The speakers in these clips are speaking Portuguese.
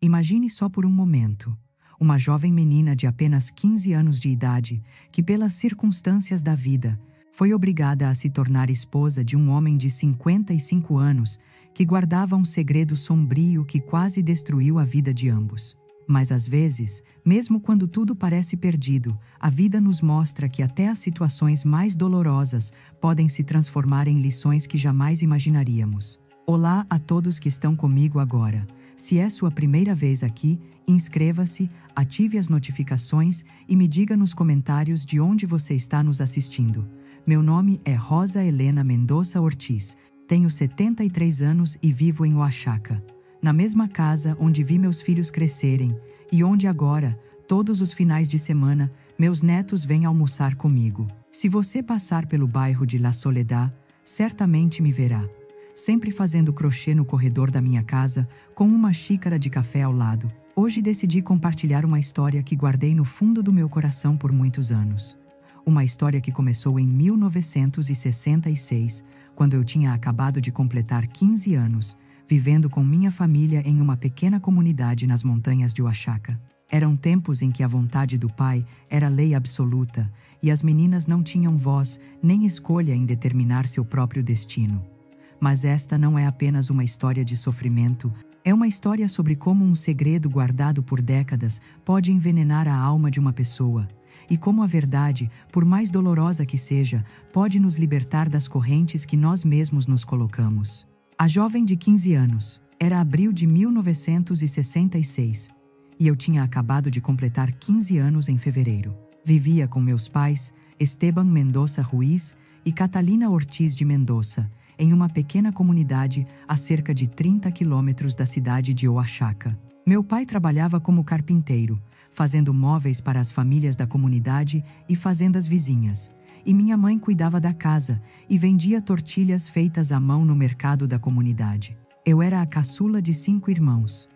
Imagine só por um momento, uma jovem menina de apenas 15 anos de idade, que pelas circunstâncias da vida, foi obrigada a se tornar esposa de um homem de 55 anos, que guardava um segredo sombrio que quase destruiu a vida de ambos. Mas às vezes, mesmo quando tudo parece perdido, a vida nos mostra que até as situações mais dolorosas podem se transformar em lições que jamais imaginaríamos. Olá a todos que estão comigo agora. Se é sua primeira vez aqui, inscreva-se, ative as notificações e me diga nos comentários de onde você está nos assistindo. Meu nome é Rosa Helena Mendonça Ortiz, tenho 73 anos e vivo em Oaxaca, na mesma casa onde vi meus filhos crescerem e onde agora, todos os finais de semana, meus netos vêm almoçar comigo. Se você passar pelo bairro de La Soledad, certamente me verá, sempre fazendo crochê no corredor da minha casa, com uma xícara de café ao lado. Hoje decidi compartilhar uma história que guardei no fundo do meu coração por muitos anos. Uma história que começou em 1966, quando eu tinha acabado de completar 15 anos, vivendo com minha família em uma pequena comunidade nas montanhas de Oaxaca. Eram tempos em que a vontade do pai era lei absoluta e as meninas não tinham voz nem escolha em determinar seu próprio destino. Mas esta não é apenas uma história de sofrimento, é uma história sobre como um segredo guardado por décadas pode envenenar a alma de uma pessoa, e como a verdade, por mais dolorosa que seja, pode nos libertar das correntes que nós mesmos nos colocamos. A jovem de 15 anos, era abril de 1966, e eu tinha acabado de completar 15 anos em fevereiro. Vivia com meus pais, Esteban Mendonça Ruiz e Catalina Ortiz de Mendonça, em uma pequena comunidade a cerca de 30 quilômetros da cidade de Oaxaca. Meu pai trabalhava como carpinteiro, fazendo móveis para as famílias da comunidade e fazendas vizinhas, e minha mãe cuidava da casa e vendia tortilhas feitas à mão no mercado da comunidade. Eu era a caçula de 5 irmãos.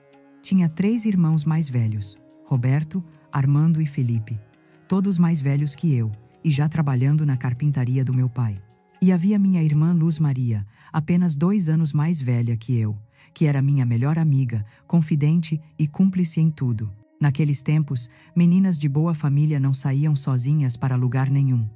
Tinha 3 irmãos mais velhos, Roberto, Armando e Felipe, todos mais velhos que eu, e já trabalhando na carpintaria do meu pai. E havia minha irmã Luz Maria, apenas 2 anos mais velha que eu, que era minha melhor amiga, confidente e cúmplice em tudo. Naqueles tempos, meninas de boa família não saíam sozinhas para lugar nenhum.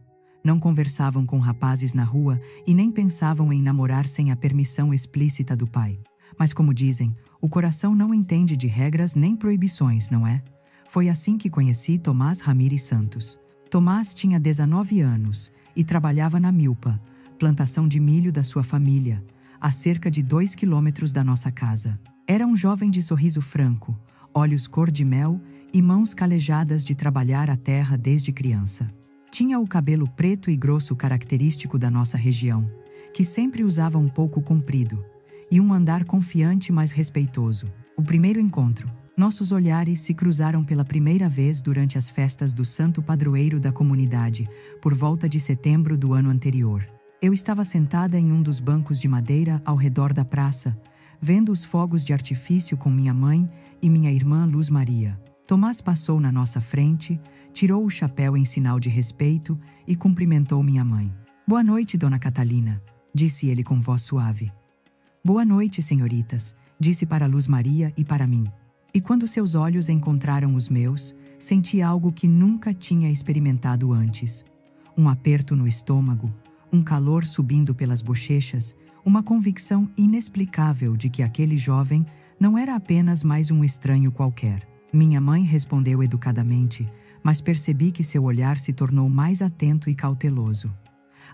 Não conversavam com rapazes na rua e nem pensavam em namorar sem a permissão explícita do pai. Mas como dizem, o coração não entende de regras nem proibições, não é? Foi assim que conheci Tomás Ramírez Santos. Tomás tinha 19 anos e trabalhava na milpa, plantação de milho da sua família, a cerca de 2 quilômetros da nossa casa. Era um jovem de sorriso franco, olhos cor de mel e mãos calejadas de trabalhar a terra desde criança. Tinha o cabelo preto e grosso característico da nossa região, que sempre usava um pouco comprido, e um andar confiante mas respeitoso. O primeiro encontro. Nossos olhares se cruzaram pela primeira vez durante as festas do santo padroeiro da comunidade, por volta de setembro do ano anterior. Eu estava sentada em um dos bancos de madeira ao redor da praça, vendo os fogos de artifício com minha mãe e minha irmã Luz Maria. Tomás passou na nossa frente, tirou o chapéu em sinal de respeito e cumprimentou minha mãe. "Boa noite, dona Catalina", disse ele com voz suave. "Boa noite, senhoritas", disse para Luz Maria e para mim. E quando seus olhos encontraram os meus, senti algo que nunca tinha experimentado antes. Um aperto no estômago, um calor subindo pelas bochechas, uma convicção inexplicável de que aquele jovem não era apenas mais um estranho qualquer. Minha mãe respondeu educadamente, mas percebi que seu olhar se tornou mais atento e cauteloso.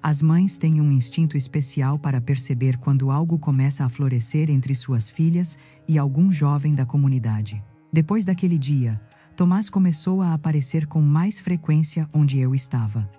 As mães têm um instinto especial para perceber quando algo começa a florescer entre suas filhas e algum jovem da comunidade. Depois daquele dia, Tomás começou a aparecer com mais frequência onde eu estava.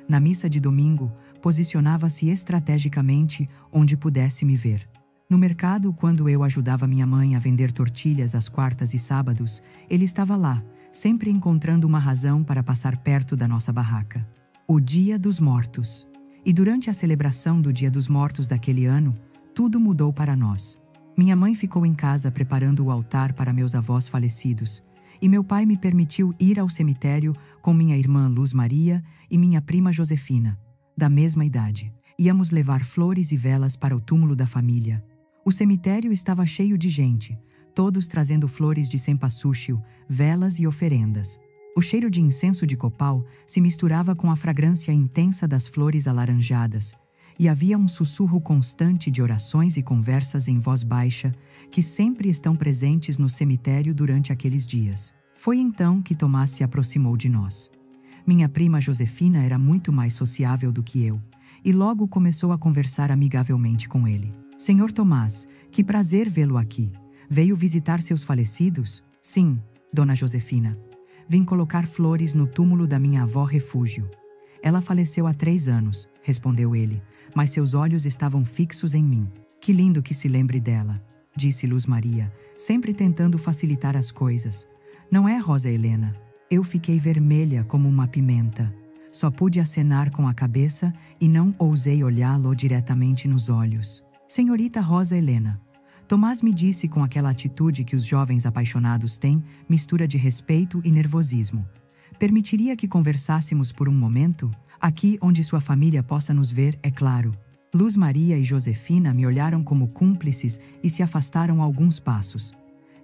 Na missa de domingo, posicionava-se estrategicamente onde pudesse me ver. No mercado, quando eu ajudava minha mãe a vender tortilhas às quartas e sábados, ele estava lá, sempre encontrando uma razão para passar perto da nossa barraca. O Dia dos Mortos. E durante a celebração do Dia dos Mortos daquele ano, tudo mudou para nós. Minha mãe ficou em casa preparando o altar para meus avós falecidos, e meu pai me permitiu ir ao cemitério com minha irmã Luz Maria e minha prima Josefina, da mesma idade. Íamos levar flores e velas para o túmulo da família. O cemitério estava cheio de gente, todos trazendo flores de cempasúchil, velas e oferendas. O cheiro de incenso de copal se misturava com a fragrância intensa das flores alaranjadas, e havia um sussurro constante de orações e conversas em voz baixa que sempre estão presentes no cemitério durante aqueles dias. Foi então que Tomás se aproximou de nós. Minha prima Josefina era muito mais sociável do que eu, e logo começou a conversar amigavelmente com ele. Senhor Tomás, que prazer vê-lo aqui. Veio visitar seus falecidos? Sim, Dona Josefina. Vim colocar flores no túmulo da minha avó Refúgio. Ela faleceu há 3 anos, respondeu ele, mas seus olhos estavam fixos em mim. Que lindo que se lembre dela, disse Luz Maria, sempre tentando facilitar as coisas. Não é, Rosa Helena? Eu fiquei vermelha como uma pimenta. Só pude acenar com a cabeça e não ousei olhá-lo diretamente nos olhos. Senhorita Rosa Helena, Tomás me disse com aquela atitude que os jovens apaixonados têm, mistura de respeito e nervosismo. Permitiria que conversássemos por um momento? Aqui onde sua família possa nos ver, é claro. Luz Maria e Josefina me olharam como cúmplices e se afastaram alguns passos.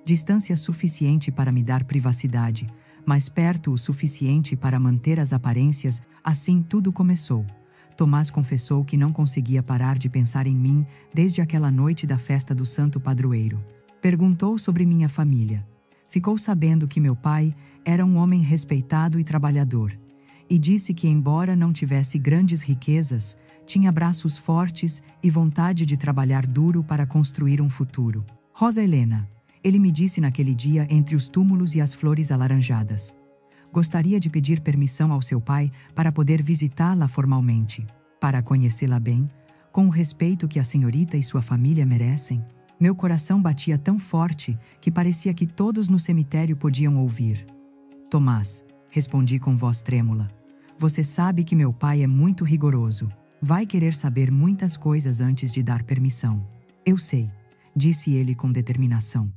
Distância suficiente para me dar privacidade, mas perto o suficiente para manter as aparências. Assim tudo começou. Tomás confessou que não conseguia parar de pensar em mim desde aquela noite da festa do Santo Padroeiro. Perguntou sobre minha família. Ficou sabendo que meu pai era um homem respeitado e trabalhador, e disse que, embora não tivesse grandes riquezas, tinha braços fortes e vontade de trabalhar duro para construir um futuro. Rosa Helena, ele me disse naquele dia entre os túmulos e as flores alaranjadas. Gostaria de pedir permissão ao seu pai para poder visitá-la formalmente, para conhecê-la bem, com o respeito que a senhorita e sua família merecem. Meu coração batia tão forte que parecia que todos no cemitério podiam ouvir. Tomás, respondi com voz trêmula, você sabe que meu pai é muito rigoroso. Vai querer saber muitas coisas antes de dar permissão. Eu sei, disse ele com determinação.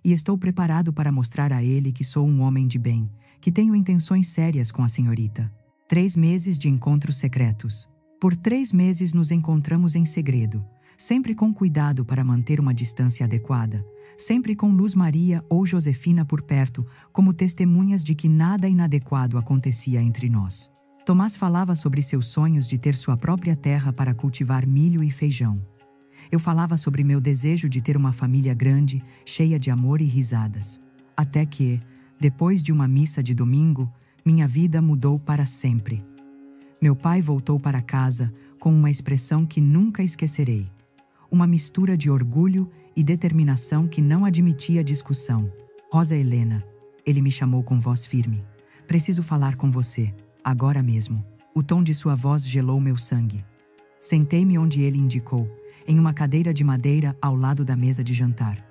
E estou preparado para mostrar a ele que sou um homem de bem, que tenho intenções sérias com a senhorita. 3 meses de encontros secretos. Por 3 meses nos encontramos em segredo, sempre com cuidado para manter uma distância adequada, sempre com Luz Maria ou Josefina por perto, como testemunhas de que nada inadequado acontecia entre nós. Tomás falava sobre seus sonhos de ter sua própria terra para cultivar milho e feijão. Eu falava sobre meu desejo de ter uma família grande, cheia de amor e risadas. Até que, depois de uma missa de domingo, minha vida mudou para sempre. Meu pai voltou para casa com uma expressão que nunca esquecerei. Uma mistura de orgulho e determinação que não admitia discussão. Rosa Helena, ele me chamou com voz firme. Preciso falar com você, agora mesmo. O tom de sua voz gelou meu sangue. Sentei-me onde ele indicou, em uma cadeira de madeira ao lado da mesa de jantar.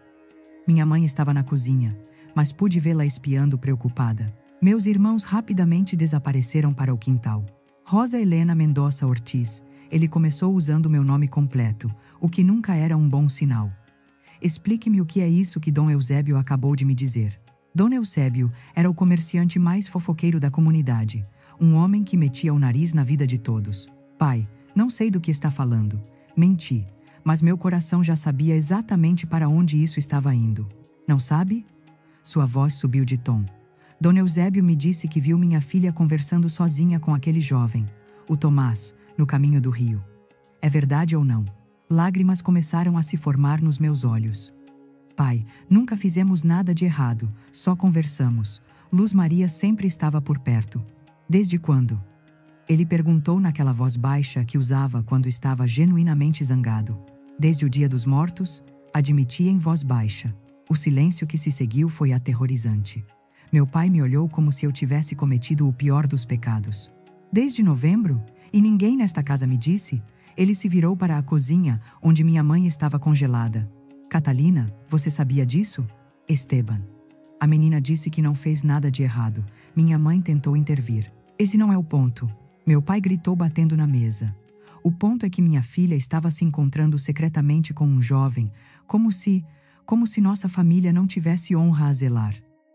Minha mãe estava na cozinha, mas pude vê-la espiando preocupada. Meus irmãos rapidamente desapareceram para o quintal. Rosa Helena Mendonça Ortiz, ele começou usando meu nome completo, o que nunca era um bom sinal. Explique-me o que é isso que Dom Eusébio acabou de me dizer. Dom Eusébio era o comerciante mais fofoqueiro da comunidade, um homem que metia o nariz na vida de todos. Pai, não sei do que está falando. Menti, mas meu coração já sabia exatamente para onde isso estava indo. Não sabe? Sua voz subiu de tom. Dom Eusébio me disse que viu minha filha conversando sozinha com aquele jovem, o Tomás, no caminho do rio. É verdade ou não? Lágrimas começaram a se formar nos meus olhos. Pai, nunca fizemos nada de errado, só conversamos. Luz Maria sempre estava por perto. Desde quando? Ele perguntou naquela voz baixa que usava quando estava genuinamente zangado. Desde o dia dos mortos, admiti em voz baixa. O silêncio que se seguiu foi aterrorizante. Meu pai me olhou como se eu tivesse cometido o pior dos pecados. Desde novembro? E ninguém nesta casa me disse? Ele se virou para a cozinha, onde minha mãe estava congelada. Catalina, você sabia disso? Esteban. A menina disse que não fez nada de errado. Minha mãe tentou intervir. Esse não é o ponto. Meu pai gritou batendo na mesa. O ponto é que minha filha estava se encontrando secretamente com um jovem, como se nossa família não tivesse honra a zelar.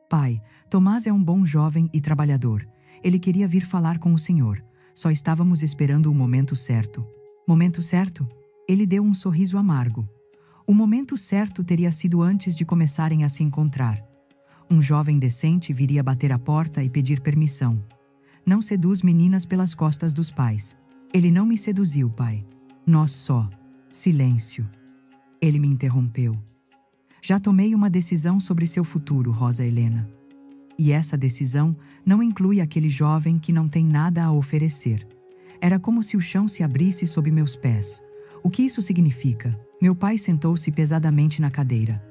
Pai, Tomás é um bom jovem e trabalhador. Ele queria vir falar com o senhor. Só estávamos esperando o momento certo. Momento certo? Ele deu um sorriso amargo. O momento certo teria sido antes de começarem a se encontrar. Um jovem decente viria bater à porta e pedir permissão. Não seduz meninas pelas costas dos pais. Ele não me seduziu, pai. Nós só. Silêncio. Ele me interrompeu. Já tomei uma decisão sobre seu futuro, Rosa Helena. E essa decisão não inclui aquele jovem que não tem nada a oferecer. Era como se o chão se abrisse sob meus pés. O que isso significa? Meu pai sentou-se pesadamente na cadeira.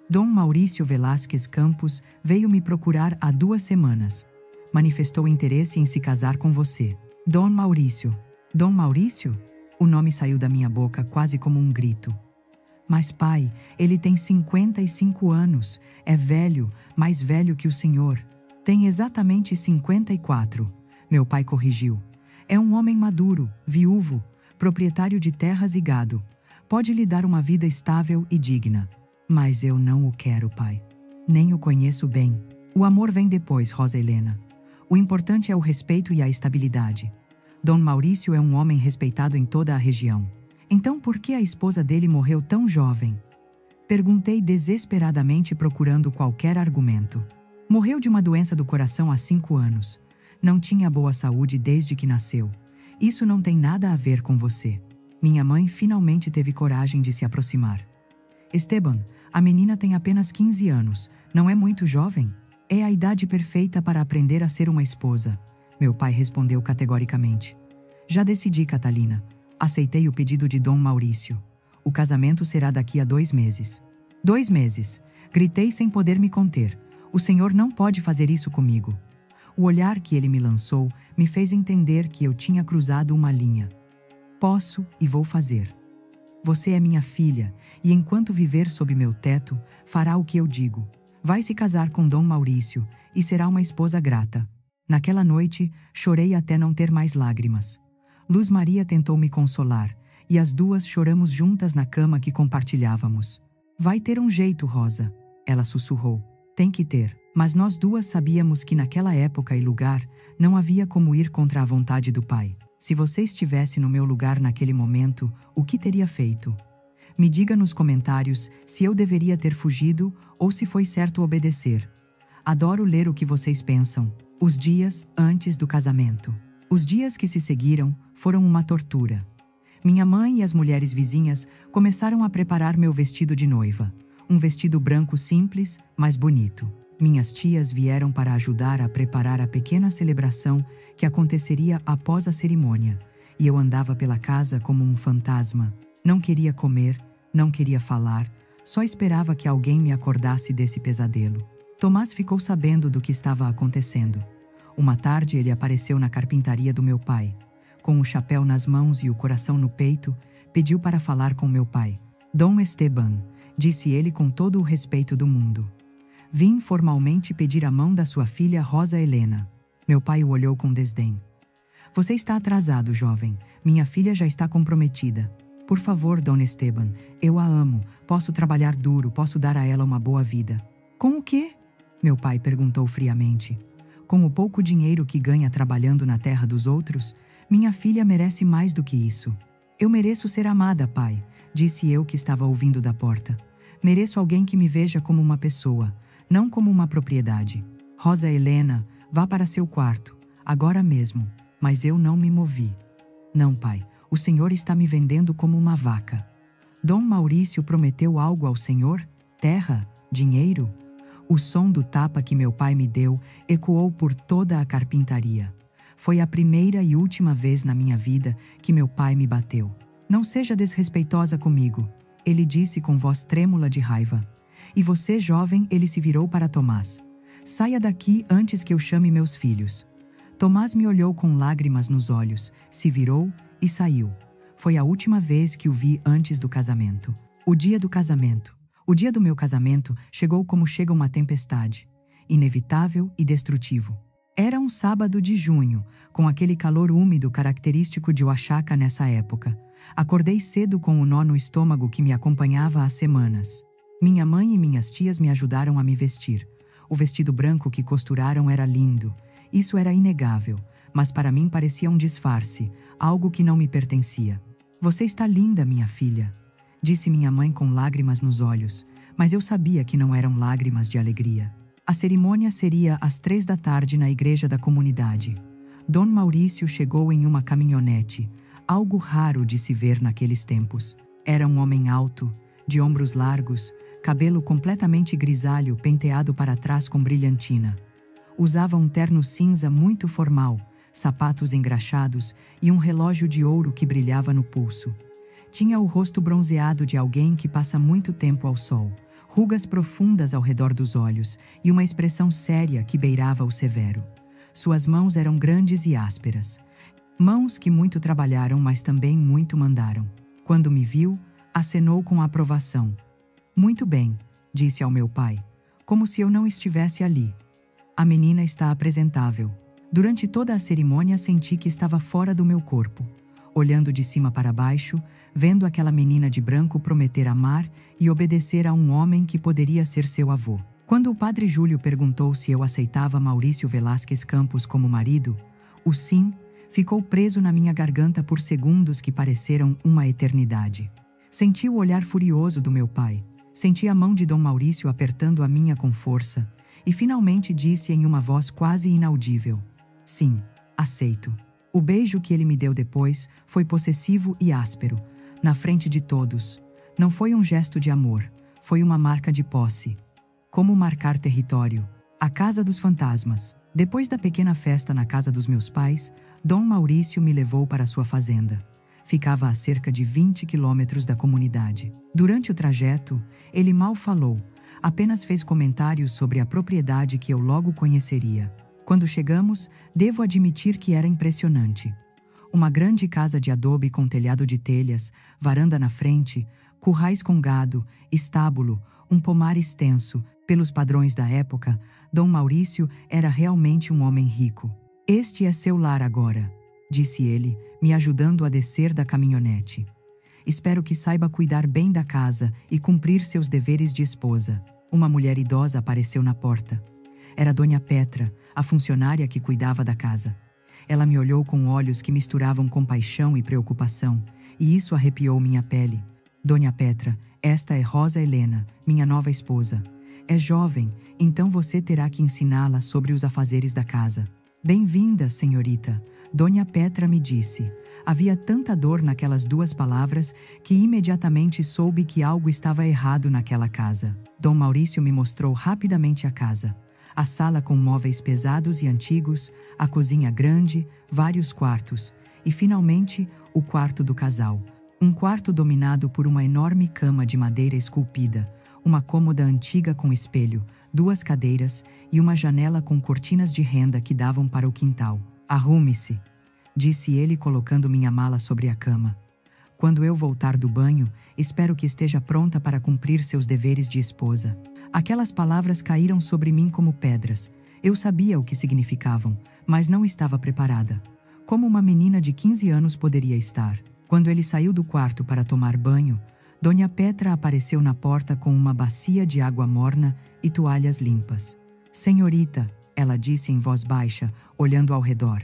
Dom Maurício Velásquez Campos veio me procurar há 2 semanas. Manifestou interesse em se casar com você. Dom Maurício. Dom Maurício? O nome saiu da minha boca quase como um grito. Mas pai, ele tem 55 anos, é velho, mais velho que o senhor. Tem exatamente 54, meu pai corrigiu. É um homem maduro, viúvo, proprietário de terras e gado. Pode lhe dar uma vida estável e digna. Mas eu não o quero, pai. Nem o conheço bem. O amor vem depois, Rosa Helena. O importante é o respeito e a estabilidade. Dom Maurício é um homem respeitado em toda a região. Então por que a esposa dele morreu tão jovem? Perguntei desesperadamente procurando qualquer argumento. Morreu de uma doença do coração há 5 anos. Não tinha boa saúde desde que nasceu. Isso não tem nada a ver com você. Minha mãe finalmente teve coragem de se aproximar. Esteban, a menina tem apenas 15 anos. Não é muito jovem? É a idade perfeita para aprender a ser uma esposa. Meu pai respondeu categoricamente. Já decidi, Catalina. Aceitei o pedido de Dom Maurício. O casamento será daqui a 2 meses. 2 meses! Gritei sem poder me conter. O senhor não pode fazer isso comigo. O olhar que ele me lançou me fez entender que eu tinha cruzado uma linha. Posso e vou fazer. Você é minha filha, e enquanto viver sob meu teto, fará o que eu digo. Vai se casar com Dom Maurício e será uma esposa grata. Naquela noite, chorei até não ter mais lágrimas. Luz Maria tentou me consolar, e as 2 choramos juntas na cama que compartilhávamos. Vai ter um jeito, Rosa, ela sussurrou. Tem que ter. Mas nós 2 sabíamos que naquela época e lugar, não havia como ir contra a vontade do pai. Se você estivesse no meu lugar naquele momento, o que teria feito? Me diga nos comentários se eu deveria ter fugido ou se foi certo obedecer. Adoro ler o que vocês pensam. Os dias antes do casamento. Os dias que se seguiram foram uma tortura. Minha mãe e as mulheres vizinhas começaram a preparar meu vestido de noiva. Um vestido branco simples, mas bonito. Minhas tias vieram para ajudar a preparar a pequena celebração que aconteceria após a cerimônia, e eu andava pela casa como um fantasma. Não queria comer, não queria falar, só esperava que alguém me acordasse desse pesadelo. Tomás ficou sabendo do que estava acontecendo. Uma tarde ele apareceu na carpintaria do meu pai. Com o chapéu nas mãos e o coração no peito, pediu para falar com meu pai. Dom Esteban, disse ele com todo o respeito do mundo. Vim formalmente pedir a mão da sua filha Rosa Helena. Meu pai o olhou com desdém. Você está atrasado, jovem. Minha filha já está comprometida. Por favor, Dom Esteban, eu a amo. Posso trabalhar duro, posso dar a ela uma boa vida. Com o quê? Meu pai perguntou friamente. Com o pouco dinheiro que ganha trabalhando na terra dos outros, minha filha merece mais do que isso. Eu mereço ser amada, pai, disse eu que estava ouvindo da porta. Mereço alguém que me veja como uma pessoa, não como uma propriedade. Rosa Helena, vá para seu quarto, agora mesmo. Mas eu não me movi. Não, pai, o senhor está me vendendo como uma vaca. Dom Maurício prometeu algo ao senhor? Terra? Dinheiro? O som do tapa que meu pai me deu ecoou por toda a carpintaria. Foi a primeira e última vez na minha vida que meu pai me bateu. Não seja desrespeitosa comigo, ele disse com voz trêmula de raiva. E você, jovem, ele se virou para Tomás. Saia daqui antes que eu chame meus filhos. Tomás me olhou com lágrimas nos olhos, se virou e saiu. Foi a última vez que o vi antes do casamento. O dia do casamento. O dia do meu casamento chegou como chega uma tempestade, inevitável e destrutivo. Era um sábado de junho, com aquele calor úmido característico de Oaxaca nessa época. Acordei cedo com o nó no estômago que me acompanhava há semanas. Minha mãe e minhas tias me ajudaram a me vestir. O vestido branco que costuraram era lindo. Isso era inegável, mas para mim parecia um disfarce, algo que não me pertencia. Você está linda, minha filha, disse minha mãe com lágrimas nos olhos, mas eu sabia que não eram lágrimas de alegria. A cerimônia seria às 3 da tarde na igreja da comunidade. Dom Maurício chegou em uma caminhonete, algo raro de se ver naqueles tempos. Era um homem alto, de ombros largos, cabelo completamente grisalho penteado para trás com brilhantina. Usava um terno cinza muito formal, sapatos engraxados e um relógio de ouro que brilhava no pulso. Tinha o rosto bronzeado de alguém que passa muito tempo ao sol, rugas profundas ao redor dos olhos e uma expressão séria que beirava o severo. Suas mãos eram grandes e ásperas. Mãos que muito trabalharam, mas também muito mandaram. Quando me viu, acenou com aprovação. Muito bem, disse ao meu pai, como se eu não estivesse ali. A menina está apresentável. Durante toda a cerimônia senti que estava fora do meu corpo. Olhando de cima para baixo, vendo aquela menina de branco prometer amar e obedecer a um homem que poderia ser seu avô. Quando o padre Júlio perguntou se eu aceitava Maurício Velásquez Campos como marido, o sim ficou preso na minha garganta por segundos que pareceram uma eternidade. Senti o olhar furioso do meu pai, senti a mão de Dom Maurício apertando a minha com força e finalmente disse em uma voz quase inaudível: sim, aceito. O beijo que ele me deu depois foi possessivo e áspero, na frente de todos. Não foi um gesto de amor, foi uma marca de posse. Como marcar território. A casa dos fantasmas. Depois da pequena festa na casa dos meus pais, Dom Maurício me levou para sua fazenda. Ficava a cerca de 20 quilômetros da comunidade. Durante o trajeto, ele mal falou, apenas fez comentários sobre a propriedade que eu logo conheceria. Quando chegamos, devo admitir que era impressionante. Uma grande casa de adobe com telhado de telhas, varanda na frente, currais com gado, estábulo, um pomar extenso. Pelos padrões da época, Dom Maurício era realmente um homem rico. Este é seu lar agora, disse ele, me ajudando a descer da caminhonete. Espero que saiba cuidar bem da casa e cumprir seus deveres de esposa. Uma mulher idosa apareceu na porta. Era Dona Petra, a funcionária que cuidava da casa. Ela me olhou com olhos que misturavam compaixão e preocupação, e isso arrepiou minha pele. Dona Petra, esta é Rosa Helena, minha nova esposa. É jovem, então você terá que ensiná-la sobre os afazeres da casa. Bem-vinda, senhorita, Dona Petra me disse. Havia tanta dor naquelas duas palavras que imediatamente soube que algo estava errado naquela casa. Dom Maurício me mostrou rapidamente a casa. A sala com móveis pesados e antigos, a cozinha grande, vários quartos e, finalmente, o quarto do casal. Um quarto dominado por uma enorme cama de madeira esculpida, uma cômoda antiga com espelho, duas cadeiras e uma janela com cortinas de renda que davam para o quintal. Arrume-se, disse ele colocando minha mala sobre a cama. Quando eu voltar do banho, espero que esteja pronta para cumprir seus deveres de esposa. Aquelas palavras caíram sobre mim como pedras. Eu sabia o que significavam, mas não estava preparada. Como uma menina de 15 anos poderia estar? Quando ele saiu do quarto para tomar banho, Dona Petra apareceu na porta com uma bacia de água morna e toalhas limpas. Senhorita, ela disse em voz baixa, olhando ao redor.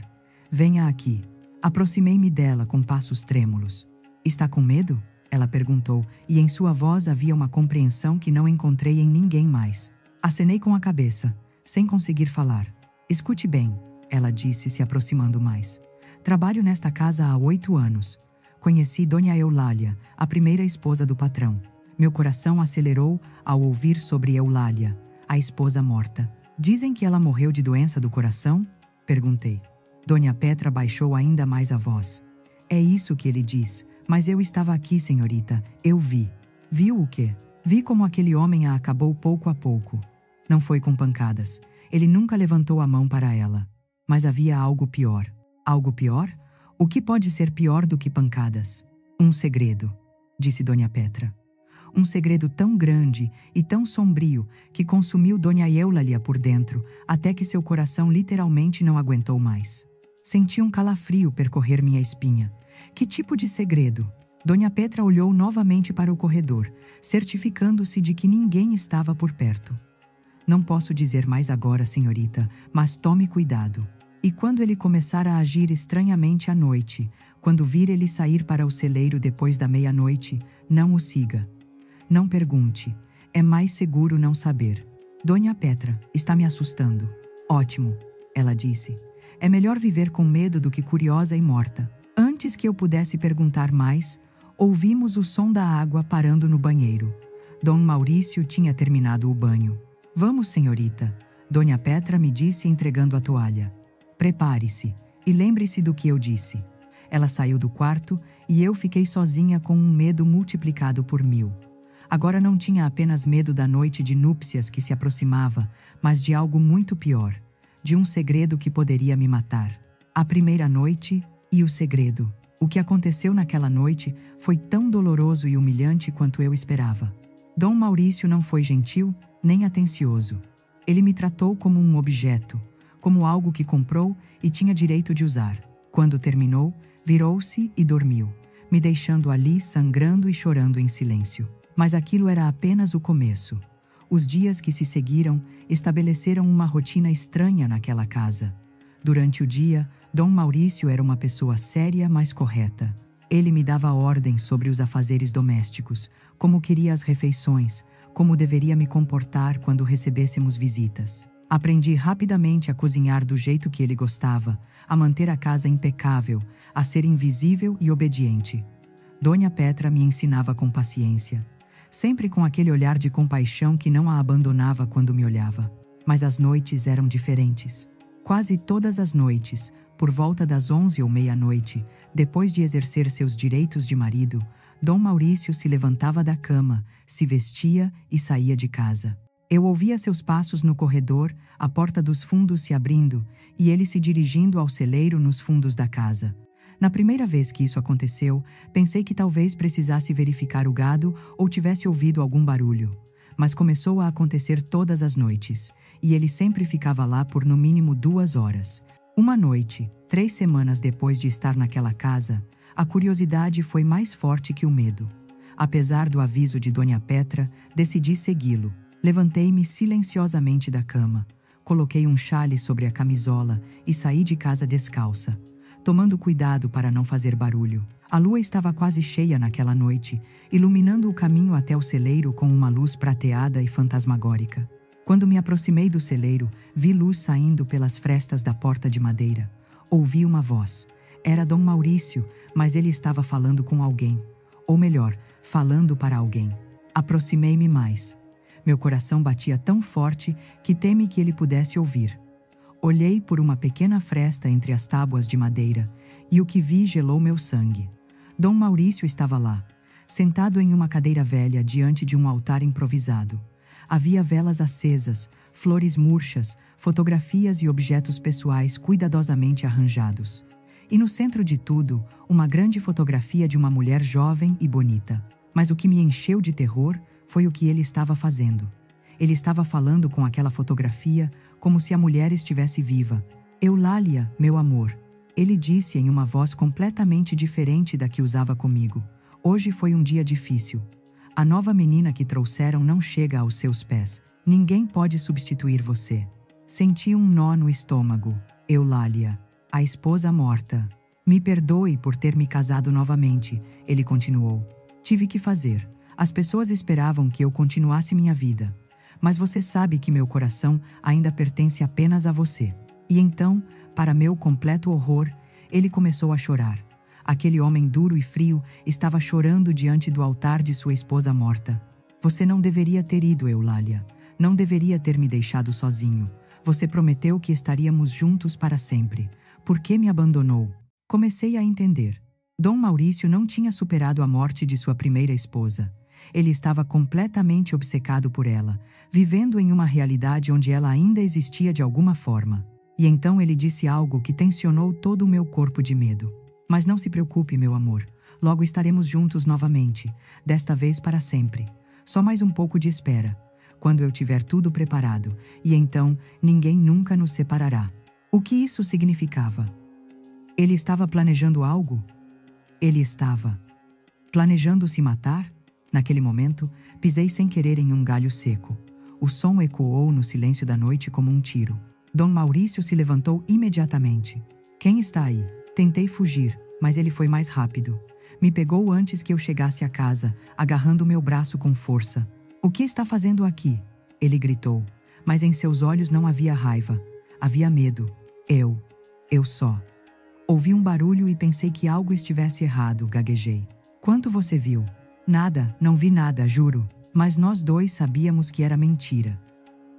Venha aqui. Aproximei-me dela com passos trêmulos. Está com medo? Ela perguntou, e em sua voz havia uma compreensão que não encontrei em ninguém mais. Acenei com a cabeça, sem conseguir falar. Escute bem, ela disse, se aproximando mais. Trabalho nesta casa há 8 anos. Conheci Dona Eulália, a primeira esposa do patrão. Meu coração acelerou ao ouvir sobre Eulália, a esposa morta. Dizem que ela morreu de doença do coração? Perguntei. Dona Petra baixou ainda mais a voz. É isso que ele diz, mas eu estava aqui, senhorita, eu vi. Viu o quê? Vi como aquele homem a acabou pouco a pouco. Não foi com pancadas. Ele nunca levantou a mão para ela. Mas havia algo pior. Algo pior? O que pode ser pior do que pancadas? Um segredo, disse Dona Petra. Um segredo tão grande e tão sombrio que consumiu Dona Eulália por dentro, até que seu coração literalmente não aguentou mais. Senti um calafrio percorrer minha espinha. Que tipo de segredo? Dona Petra olhou novamente para o corredor, certificando-se de que ninguém estava por perto. Não posso dizer mais agora, senhorita, mas tome cuidado. E quando ele começar a agir estranhamente à noite, quando vir ele sair para o celeiro depois da meia-noite, não o siga. Não pergunte. É mais seguro não saber. Dona Petra, está me assustando. Ótimo, ela disse. É melhor viver com medo do que curiosa e morta. Antes que eu pudesse perguntar mais, ouvimos o som da água parando no banheiro. Dom Maurício tinha terminado o banho. Vamos, senhorita, Dona Petra me disse entregando a toalha. Prepare-se e lembre-se do que eu disse. Ela saiu do quarto e eu fiquei sozinha com um medo multiplicado por 1000. Agora não tinha apenas medo da noite de núpcias que se aproximava, mas de algo muito pior, de um segredo que poderia me matar. A primeira noite e o segredo. O que aconteceu naquela noite foi tão doloroso e humilhante quanto eu esperava. Dom Maurício não foi gentil nem atencioso. Ele me tratou como um objeto, como algo que comprou e tinha direito de usar. Quando terminou, virou-se e dormiu, me deixando ali sangrando e chorando em silêncio. Mas aquilo era apenas o começo. Os dias que se seguiram estabeleceram uma rotina estranha naquela casa. Durante o dia, Dom Maurício era uma pessoa séria, mas correta. Ele me dava ordens sobre os afazeres domésticos, como queria as refeições, como deveria me comportar quando recebêssemos visitas. Aprendi rapidamente a cozinhar do jeito que ele gostava, a manter a casa impecável, a ser invisível e obediente. Dona Petra me ensinava com paciência, sempre com aquele olhar de compaixão que não a abandonava quando me olhava. Mas as noites eram diferentes. Quase todas as noites, por volta das 11 ou meia-noite, depois de exercer seus direitos de marido, Dom Maurício se levantava da cama, se vestia e saía de casa. Eu ouvia seus passos no corredor, a porta dos fundos se abrindo e ele se dirigindo ao celeiro nos fundos da casa. Na primeira vez que isso aconteceu, pensei que talvez precisasse verificar o gado ou tivesse ouvido algum barulho. Mas começou a acontecer todas as noites, e ele sempre ficava lá por no mínimo 2 horas. Uma noite, 3 semanas depois de estar naquela casa, a curiosidade foi mais forte que o medo. Apesar do aviso de Dona Petra, decidi segui-lo. Levantei-me silenciosamente da cama, coloquei um xale sobre a camisola e saí de casa descalça, tomando cuidado para não fazer barulho. A lua estava quase cheia naquela noite, iluminando o caminho até o celeiro com uma luz prateada e fantasmagórica. Quando me aproximei do celeiro, vi luz saindo pelas frestas da porta de madeira. Ouvi uma voz. Era Dom Maurício, mas ele estava falando com alguém. Ou melhor, falando para alguém. Aproximei-me mais. Meu coração batia tão forte que temi que ele pudesse ouvir. Olhei por uma pequena fresta entre as tábuas de madeira, e o que vi gelou meu sangue. Dom Maurício estava lá, sentado em uma cadeira velha diante de um altar improvisado. Havia velas acesas, flores murchas, fotografias e objetos pessoais cuidadosamente arranjados. E no centro de tudo, uma grande fotografia de uma mulher jovem e bonita. Mas o que me encheu de terror foi o que ele estava fazendo. Ele estava falando com aquela fotografia como se a mulher estivesse viva. Eulália, meu amor. Ele disse em uma voz completamente diferente da que usava comigo. Hoje foi um dia difícil. A nova menina que trouxeram não chega aos seus pés. Ninguém pode substituir você. Senti um nó no estômago. Eulália, a esposa morta. Me perdoe por ter me casado novamente, ele continuou. Tive que fazer. As pessoas esperavam que eu continuasse minha vida. Mas você sabe que meu coração ainda pertence apenas a você. E então, para meu completo horror, ele começou a chorar. Aquele homem duro e frio estava chorando diante do altar de sua esposa morta. Você não deveria ter ido, Eulália. Não deveria ter me deixado sozinho. Você prometeu que estaríamos juntos para sempre. Por que me abandonou? Comecei a entender. Dom Maurício não tinha superado a morte de sua primeira esposa. Ele estava completamente obcecado por ela, vivendo em uma realidade onde ela ainda existia de alguma forma. E então ele disse algo que tensionou todo o meu corpo de medo. Mas não se preocupe, meu amor. Logo estaremos juntos novamente, desta vez para sempre. Só mais um pouco de espera, quando eu tiver tudo preparado, e então ninguém nunca nos separará. O que isso significava? Ele estava planejando algo? Ele estava planejando se matar? Naquele momento, pisei sem querer em um galho seco. O som ecoou no silêncio da noite como um tiro. Dom Maurício se levantou imediatamente. Quem está aí? Tentei fugir, mas ele foi mais rápido. Me pegou antes que eu chegasse a casa, agarrando meu braço com força. O que está fazendo aqui? Ele gritou, mas em seus olhos não havia raiva. Havia medo. Eu só. Ouvi um barulho e pensei que algo estivesse errado, gaguejei. Quanto você viu? Nada, não vi nada, juro. Mas nós dois sabíamos que era mentira.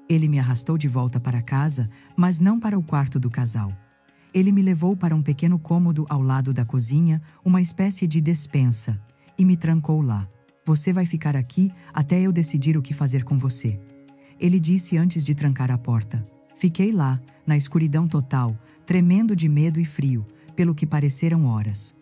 Ele me arrastou de volta para casa, mas não para o quarto do casal. Ele me levou para um pequeno cômodo ao lado da cozinha, uma espécie de despensa, e me trancou lá. Você vai ficar aqui até eu decidir o que fazer com você. Ele disse antes de trancar a porta. Fiquei lá, na escuridão total, tremendo de medo e frio, pelo que pareceram horas.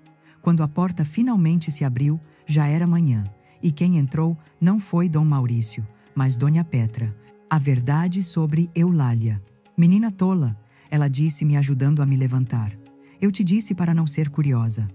Quando a porta finalmente se abriu, já era manhã, e quem entrou não foi Dom Maurício, mas Dona Petra. A verdade sobre Eulália. Menina tola, ela disse me ajudando a me levantar. Eu te disse para não ser curiosa.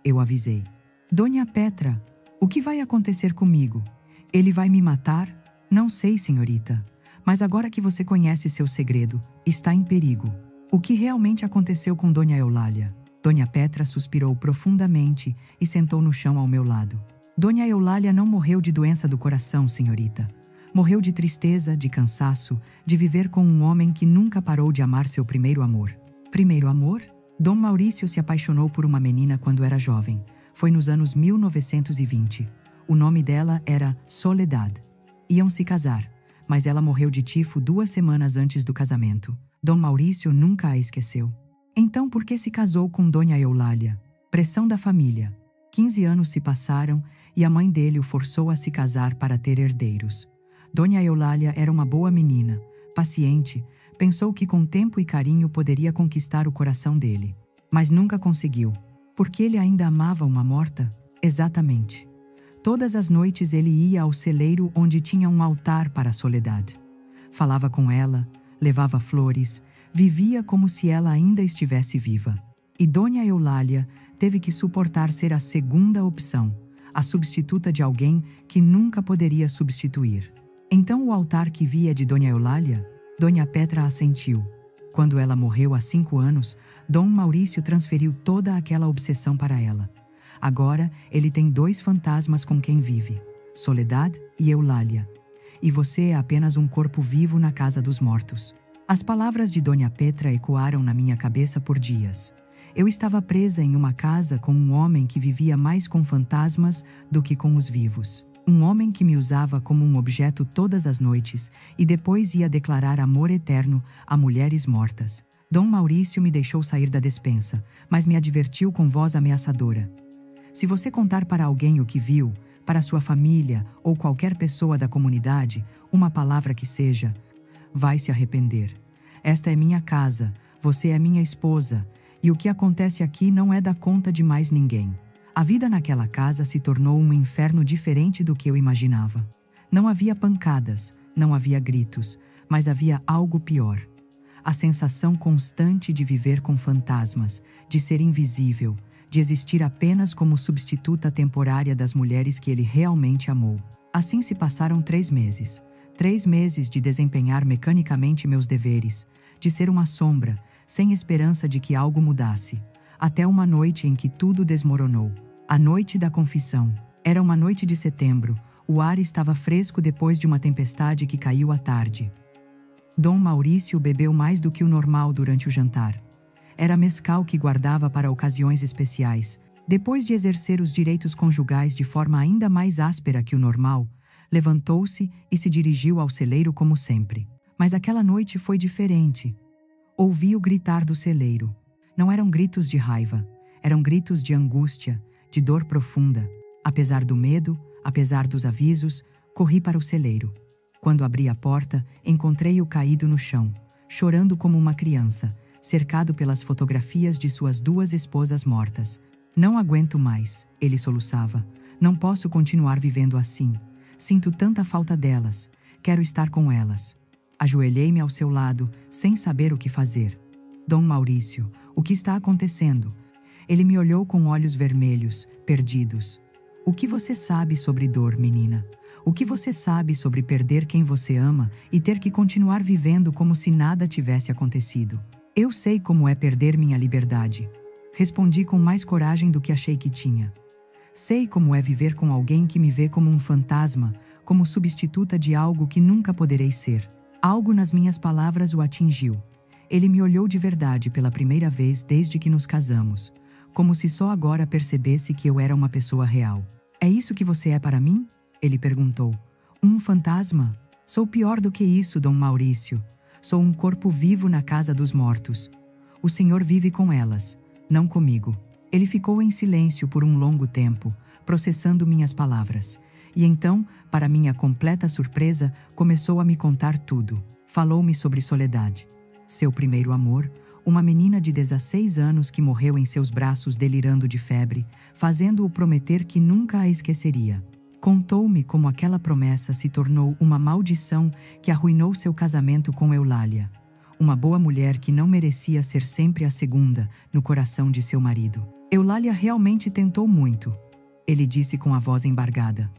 Eu avisei. Dona Petra, o que vai acontecer comigo? Ele vai me matar? Não sei, senhorita. Mas agora que você conhece seu segredo, está em perigo. O que realmente aconteceu com Dona Eulália? Dona Petra suspirou profundamente e sentou no chão ao meu lado. Dona Eulália não morreu de doença do coração, senhorita. Morreu de tristeza, de cansaço, de viver com um homem que nunca parou de amar seu primeiro amor. Primeiro amor? Dom Maurício se apaixonou por uma menina quando era jovem. Foi nos anos 1920. O nome dela era Soledad. Iam se casar, mas ela morreu de tifo 2 semanas antes do casamento. Dom Maurício nunca a esqueceu. Então por que se casou com Dona Eulália? Pressão da família. 15 anos se passaram e a mãe dele o forçou a se casar para ter herdeiros. Dona Eulália era uma boa menina, paciente, pensou que com tempo e carinho poderia conquistar o coração dele. Mas nunca conseguiu. Porque ele ainda amava uma morta? Exatamente. Todas as noites ele ia ao celeiro onde tinha um altar para a Soledad. Falava com ela, levava flores, vivia como se ela ainda estivesse viva. E Dona Eulália teve que suportar ser a segunda opção, a substituta de alguém que nunca poderia substituir. Então o altar que via de Dona Eulália, Dona Petra assentiu. Quando ela morreu há 5 anos, Dom Maurício transferiu toda aquela obsessão para ela. Agora ele tem 2 fantasmas com quem vive, Soledad e Eulália. E você é apenas um corpo vivo na casa dos mortos. As palavras de Dona Petra ecoaram na minha cabeça por dias. Eu estava presa em uma casa com um homem que vivia mais com fantasmas do que com os vivos. Um homem que me usava como um objeto todas as noites e depois ia declarar amor eterno a mulheres mortas. Dom Maurício me deixou sair da despensa, mas me advertiu com voz ameaçadora. Se você contar para alguém o que viu, para sua família ou qualquer pessoa da comunidade, uma palavra que seja, vai se arrepender. Esta é minha casa, você é minha esposa, e o que acontece aqui não é da conta de mais ninguém. A vida naquela casa se tornou um inferno diferente do que eu imaginava. Não havia pancadas, não havia gritos, mas havia algo pior. A sensação constante de viver com fantasmas, de ser invisível, de existir apenas como substituta temporária das mulheres que ele realmente amou. Assim se passaram 3 meses. 3 meses de desempenhar mecanicamente meus deveres, de ser uma sombra, sem esperança de que algo mudasse. Até uma noite em que tudo desmoronou. A noite da confissão. Era uma noite de setembro, o ar estava fresco depois de uma tempestade que caiu à tarde. Dom Maurício bebeu mais do que o normal durante o jantar. Era mescal que guardava para ocasiões especiais. Depois de exercer os direitos conjugais de forma ainda mais áspera que o normal, levantou-se e se dirigiu ao celeiro como sempre. Mas aquela noite foi diferente. Ouvi o gritar do celeiro. Não eram gritos de raiva, eram gritos de angústia, de dor profunda. Apesar do medo, apesar dos avisos, corri para o celeiro. Quando abri a porta, encontrei-o caído no chão, chorando como uma criança, cercado pelas fotografias de suas 2 esposas mortas. Não aguento mais, ele soluçava. Não posso continuar vivendo assim. Sinto tanta falta delas. Quero estar com elas. Ajoelhei-me ao seu lado, sem saber o que fazer. Dom Maurício, o que está acontecendo? Ele me olhou com olhos vermelhos, perdidos. O que você sabe sobre dor, menina? O que você sabe sobre perder quem você ama e ter que continuar vivendo como se nada tivesse acontecido? Eu sei como é perder minha liberdade. Respondi com mais coragem do que achei que tinha. Sei como é viver com alguém que me vê como um fantasma, como substituta de algo que nunca poderei ser. Algo nas minhas palavras o atingiu. Ele me olhou de verdade pela primeira vez desde que nos casamos, como se só agora percebesse que eu era uma pessoa real. É isso que você é para mim? Ele perguntou. Um fantasma? Sou pior do que isso, Dom Maurício. Sou um corpo vivo na casa dos mortos. O Senhor vive com elas, não comigo. Ele ficou em silêncio por um longo tempo, processando minhas palavras. E então, para minha completa surpresa, começou a me contar tudo. Falou-me sobre Soledade, seu primeiro amor, uma menina de 16 anos que morreu em seus braços delirando de febre, fazendo-o prometer que nunca a esqueceria. Contou-me como aquela promessa se tornou uma maldição que arruinou seu casamento com Eulália, uma boa mulher que não merecia ser sempre a segunda no coração de seu marido. Eulália realmente tentou muito, ele disse com a voz embargada.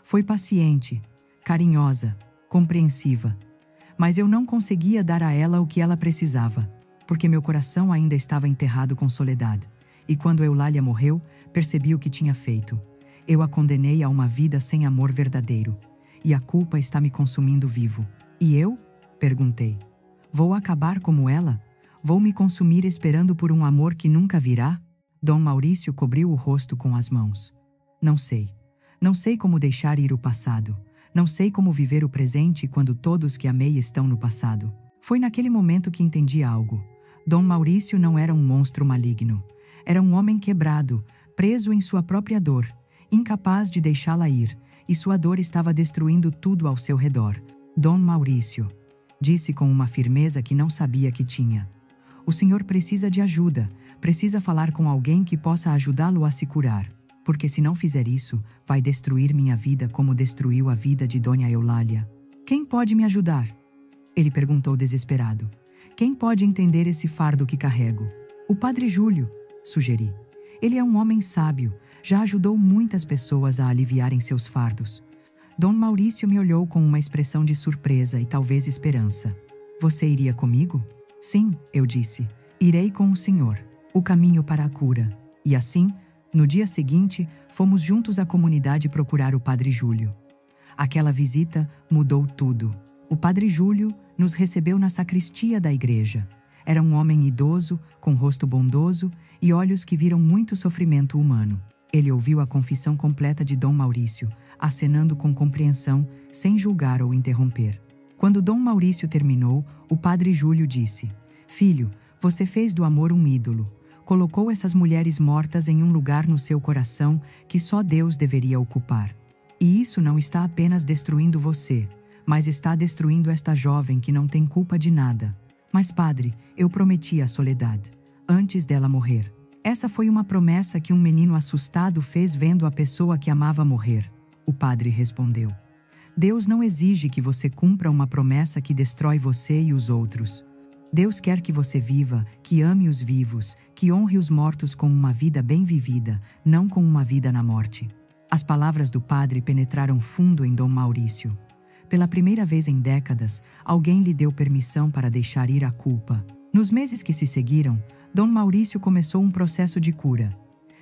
Foi paciente, carinhosa, compreensiva, mas eu não conseguia dar a ela o que ela precisava, porque meu coração ainda estava enterrado com Soledade, e quando Eulália morreu, percebi o que tinha feito. Eu a condenei a uma vida sem amor verdadeiro, e a culpa está me consumindo vivo. E eu? Perguntei. Vou acabar como ela? Vou me consumir esperando por um amor que nunca virá? Dom Maurício cobriu o rosto com as mãos. Não sei. Não sei como deixar ir o passado. Não sei como viver o presente quando todos que amei estão no passado. Foi naquele momento que entendi algo. Dom Maurício não era um monstro maligno. Era um homem quebrado, preso em sua própria dor, incapaz de deixá-la ir, e sua dor estava destruindo tudo ao seu redor. Dom Maurício, disse com uma firmeza que não sabia que tinha. O senhor precisa de ajuda, precisa falar com alguém que possa ajudá-lo a se curar, porque se não fizer isso, vai destruir minha vida como destruiu a vida de Dona Eulália. Quem pode me ajudar? Ele perguntou desesperado. Quem pode entender esse fardo que carrego? O Padre Júlio, sugeri. Ele é um homem sábio, já ajudou muitas pessoas a aliviarem seus fardos. Dom Maurício me olhou com uma expressão de surpresa e talvez esperança. Você iria comigo? Sim, eu disse. Irei com o senhor. O caminho para a cura. E assim, no dia seguinte, fomos juntos à comunidade procurar o Padre Júlio. Aquela visita mudou tudo. O Padre Júlio nos recebeu na sacristia da igreja. Era um homem idoso, com rosto bondoso e olhos que viram muito sofrimento humano. Ele ouviu a confissão completa de Dom Maurício, acenando com compreensão, sem julgar ou interromper. Quando Dom Maurício terminou, o Padre Júlio disse: Filho, você fez do amor um ídolo. Colocou essas mulheres mortas em um lugar no seu coração que só Deus deveria ocupar. E isso não está apenas destruindo você, mas está destruindo esta jovem que não tem culpa de nada. Mas, padre, eu prometi a Soledade, antes dela morrer. Essa foi uma promessa que um menino assustado fez vendo a pessoa que amava morrer. O padre respondeu. Deus não exige que você cumpra uma promessa que destrói você e os outros. Deus quer que você viva, que ame os vivos, que honre os mortos com uma vida bem vivida, não com uma vida na morte. As palavras do padre penetraram fundo em Dom Maurício. Pela primeira vez em décadas, alguém lhe deu permissão para deixar ir a culpa. Nos meses que se seguiram, Dom Maurício começou um processo de cura.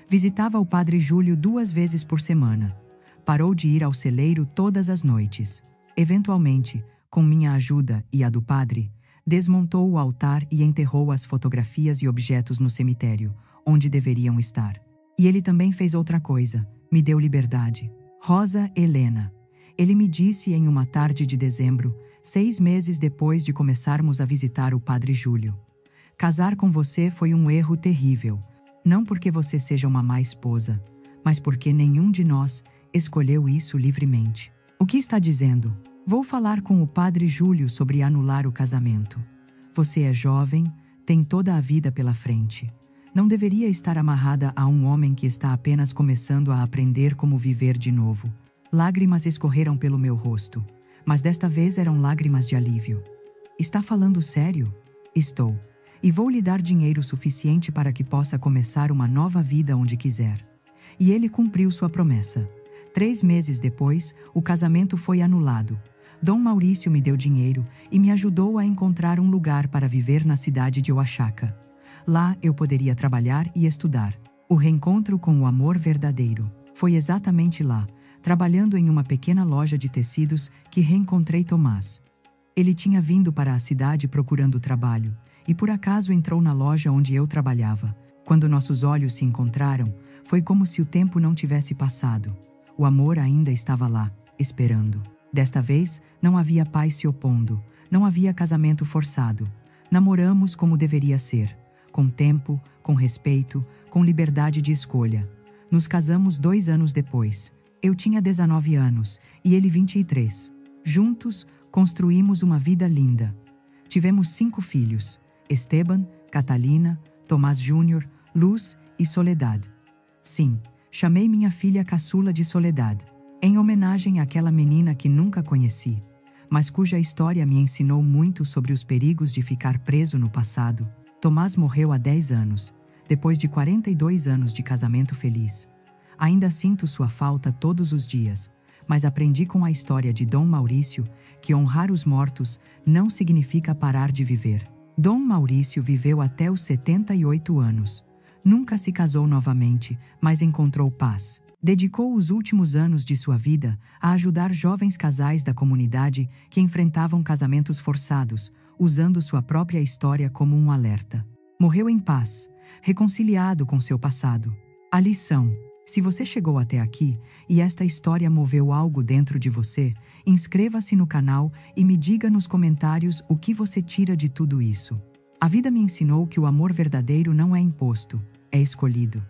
Visitava o Padre Júlio 2 vezes por semana. Parou de ir ao celeiro todas as noites. Eventualmente, com minha ajuda e a do padre, desmontou o altar e enterrou as fotografias e objetos no cemitério, onde deveriam estar. E ele também fez outra coisa, me deu liberdade. Rosa Helena. Ele me disse em uma tarde de dezembro, 6 meses depois de começarmos a visitar o Padre Júlio. Casar com você foi um erro terrível, não porque você seja uma má esposa, mas porque nenhum de nós escolheu isso livremente. O que está dizendo? Vou falar com o Padre Júlio sobre anular o casamento. Você é jovem, tem toda a vida pela frente. Não deveria estar amarrada a um homem que está apenas começando a aprender como viver de novo. Lágrimas escorreram pelo meu rosto, mas desta vez eram lágrimas de alívio. Está falando sério? Estou. E vou lhe dar dinheiro suficiente para que possa começar uma nova vida onde quiser. E ele cumpriu sua promessa. 3 meses depois, o casamento foi anulado. Dom Maurício me deu dinheiro e me ajudou a encontrar um lugar para viver na cidade de Oaxaca. Lá eu poderia trabalhar e estudar. O reencontro com o amor verdadeiro. Foi exatamente lá, trabalhando em uma pequena loja de tecidos, que reencontrei Tomás. Ele tinha vindo para a cidade procurando trabalho, e por acaso entrou na loja onde eu trabalhava. Quando nossos olhos se encontraram, foi como se o tempo não tivesse passado. O amor ainda estava lá, esperando. Desta vez, não havia pais se opondo, não havia casamento forçado. Namoramos como deveria ser, com tempo, com respeito, com liberdade de escolha. Nos casamos 2 anos depois. Eu tinha 19 anos e ele 23. Juntos, construímos uma vida linda. Tivemos 5 filhos: Esteban, Catalina, Tomás Júnior, Luz e Soledad. Sim, chamei minha filha caçula de Soledad, em homenagem àquela menina que nunca conheci, mas cuja história me ensinou muito sobre os perigos de ficar preso no passado. Tomás morreu há 10 anos, depois de 42 anos de casamento feliz. Ainda sinto sua falta todos os dias, mas aprendi com a história de Dom Maurício que honrar os mortos não significa parar de viver. Dom Maurício viveu até os 78 anos. Nunca se casou novamente, mas encontrou paz. Dedicou os últimos anos de sua vida a ajudar jovens casais da comunidade que enfrentavam casamentos forçados, usando sua própria história como um alerta. Morreu em paz, reconciliado com seu passado. A lição: se você chegou até aqui e esta história moveu algo dentro de você, inscreva-se no canal e me diga nos comentários o que você tira de tudo isso. A vida me ensinou que o amor verdadeiro não é imposto, é escolhido.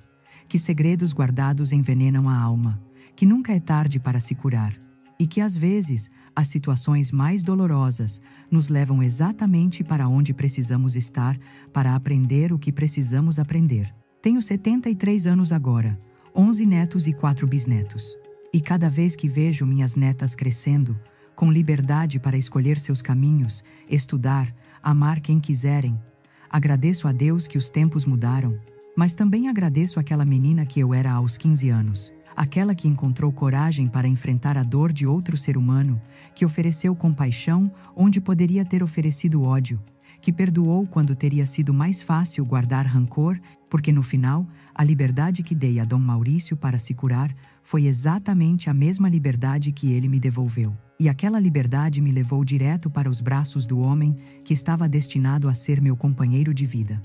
Que segredos guardados envenenam a alma, que nunca é tarde para se curar, e que às vezes as situações mais dolorosas nos levam exatamente para onde precisamos estar para aprender o que precisamos aprender. Tenho 73 anos agora, 11 netos e 4 bisnetos. E cada vez que vejo minhas netas crescendo, com liberdade para escolher seus caminhos, estudar, amar quem quiserem, agradeço a Deus que os tempos mudaram, mas também agradeço àquela menina que eu era aos 15 anos, aquela que encontrou coragem para enfrentar a dor de outro ser humano, que ofereceu compaixão onde poderia ter oferecido ódio, que perdoou quando teria sido mais fácil guardar rancor, porque no final, a liberdade que dei a Dom Maurício para se curar foi exatamente a mesma liberdade que ele me devolveu. E aquela liberdade me levou direto para os braços do homem que estava destinado a ser meu companheiro de vida.